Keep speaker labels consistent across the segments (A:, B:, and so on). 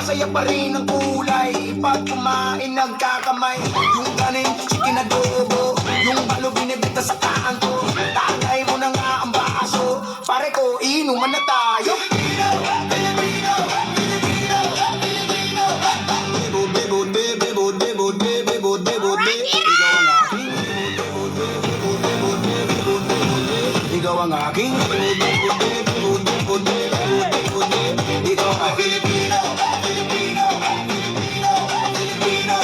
A: masaya pa rin ang kulay. Pag kumain nagkakamay, yung kanin chicken adobo, yung balo binibita sa kanto. Tagay mo na nga ang baso, pare ko inuman na tayo. Pilipino, Pilipino, Pilipino, Pilipino. Bebod, bebod, bebod, bebod, bebod, bebod, ikaw ang aking. Bebod, bebod, bebod, bebod, ikaw ang aking. Bebod, bebod, bebod, bebod, ikaw ang Pilipino, Pilipino, Pilipino, Pilipino.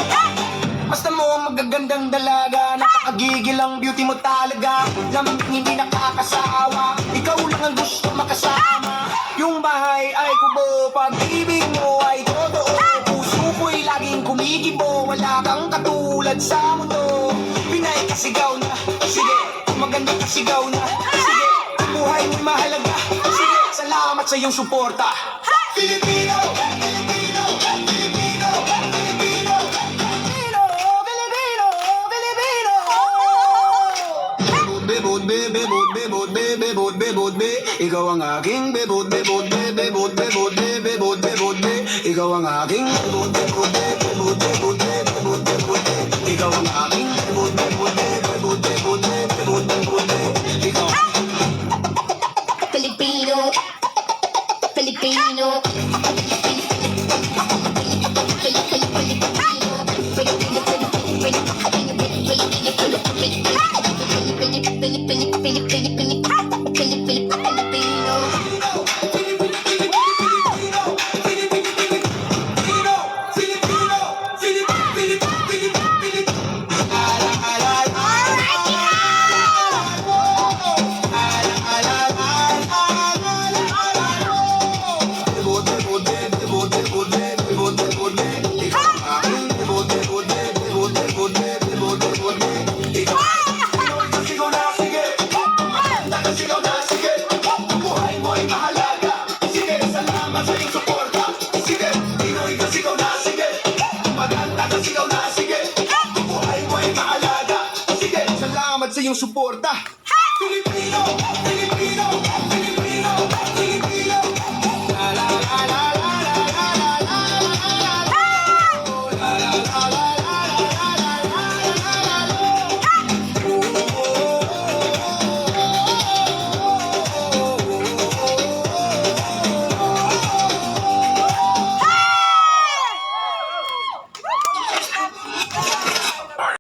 A: Basta mo ang magagandang dalaga, nakakagigil ang beauty mo talaga. Lamang hindi nakakasawa, ikaw lang ang gusto makasama. Yung bahay ay kubo, pag-ibig mo ay totoo. Puso ko'y laging kumikibo, wala kang katulad sa mundo. Pinay kasigaw na, sige, maganda kasigaw na, sige, buhay mo'y mahalaga, sige, salamat sa iyong suporta. Filipino, Filipino, Filipino, Filipino, Filipino, Filipino, Filipino. Bebod, bebod, bebod, bebod, bebod, ikaw ang aking bebod, bebod, bebod, bebod, bebod, bebod, ikaw ang aking bebod, bebod, bebod, bebod, bebod, bebod, ikaw ang aking bebod, bebod, bebod, bebod, bebod, bebod, ikaw.
B: Filipino, Filipino,
A: Sa iyong suporta. Filipino, Filipino.